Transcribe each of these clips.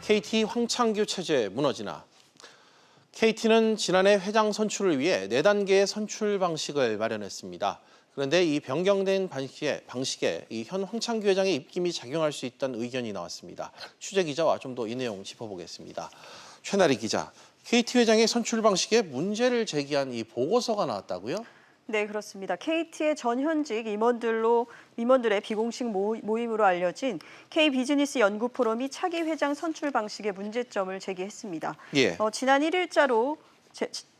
KT 황창규 체제 무너지나. KT는 지난해 회장 선출을 위해 4단계의 선출 방식을 마련했습니다. 그런데 이 변경된 방식에 이 현 황창규 회장의 입김이 작용할 수 있다는 의견이 나왔습니다. 취재 기자와 좀 더 이 내용 짚어보겠습니다. 최나리 기자, KT 회장의 선출 방식에 문제를 제기한 이 보고서가 나왔다고요? 네, 그렇습니다. KT의 전현직 임원들의 비공식 모임으로 알려진 K비즈니스 연구 포럼이 차기 회장 선출 방식의 문제점을 제기했습니다. 예. 지난 1일자로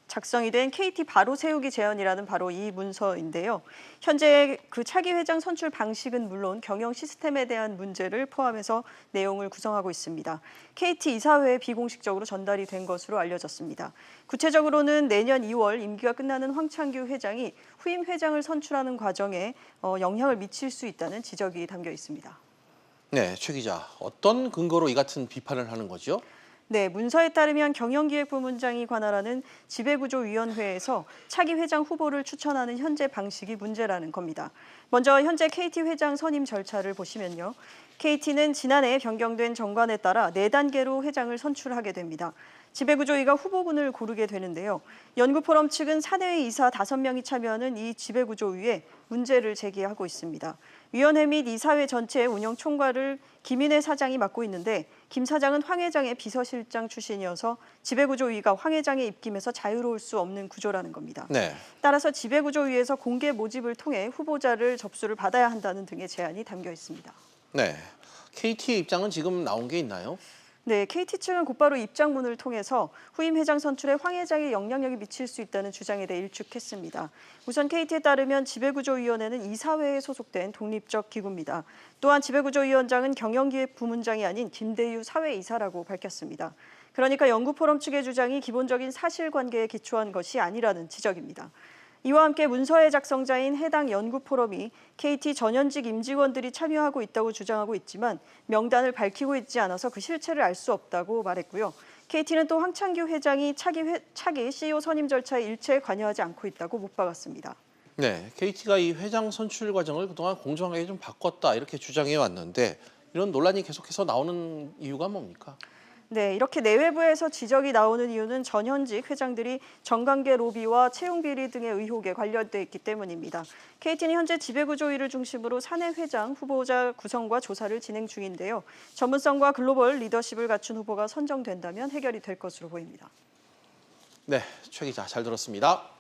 작성이 된 KT 바로 세우기 제언이라는 바로 이 문서인데요. 현재 그 차기 회장 선출 방식은 물론 경영 시스템에 대한 문제를 포함해서 내용을 구성하고 있습니다. KT 이사회에 비공식적으로 전달이 된 것으로 알려졌습니다. 구체적으로는 내년 2월 임기가 끝나는 황창규 회장이 후임 회장을 선출하는 과정에 영향을 미칠 수 있다는 지적이 담겨 있습니다. 네, 최 기자, 어떤 근거로 이 같은 비판을 하는 거죠? 네, 문서에 따르면 경영기획부문장이 관할하는 지배구조위원회에서 차기 회장 후보를 추천하는 현재 방식이 문제라는 겁니다. 먼저 현재 KT 회장 선임 절차를 보시면요. KT는 지난해 변경된 정관에 따라 4단계로 회장을 선출하게 됩니다. 지배구조위가 후보군을 고르게 되는데요. 연구포럼 측은 사내외 이사 5명이 참여하는 이 지배구조위에 문제를 제기하고 있습니다. 위원회 및 이사회 전체의 운영 총괄을 김인혜 사장이 맡고 있는데 김 사장은 황 회장의 비서실장 출신이어서 지배구조위가 황 회장의 입김에서 자유로울 수 없는 구조라는 겁니다. 네. 따라서 지배구조위에서 공개 모집을 통해 후보자를 접수를 받아야 한다는 등의 제안이 담겨 있습니다. 네. KT의 입장은 지금 나온 게 있나요? 네, KT 측은 곧바로 입장문을 통해서 후임 회장 선출에 황 회장의 영향력이 미칠 수 있다는 주장에 대해 일축했습니다. 우선 KT에 따르면 지배구조위원회는 이사회에 소속된 독립적 기구입니다. 또한 지배구조위원장은 경영기획부문장이 아닌 김대유 사회이사라고 밝혔습니다. 그러니까 연구포럼 측의 주장이 기본적인 사실관계에 기초한 것이 아니라는 지적입니다. 이와 함께 문서의 작성자인 해당 연구포럼이 KT 전현직 임직원들이 참여하고 있다고 주장하고 있지만 명단을 밝히고 있지 않아서 그 실체를 알 수 없다고 말했고요. KT는 또 황창규 회장이 차기 CEO 선임 절차에 일체에 관여하지 않고 있다고 못 박았습니다. 네, KT가 이 회장 선출 과정을 그동안 공정하게 좀 바꿨다 이렇게 주장해 왔는데 이런 논란이 계속해서 나오는 이유가 뭡니까? 네, 이렇게 내외부에서 지적이 나오는 이유는 전현직 회장들이 정관계 로비와 채용 비리 등의 의혹에 관련돼 있기 때문입니다. KT는 현재 지배구조위를 중심으로 사내 회장 후보자 구성과 조사를 진행 중인데요. 전문성과 글로벌 리더십을 갖춘 후보가 선정된다면 해결이 될 것으로 보입니다. 네, 최 기자 잘 들었습니다.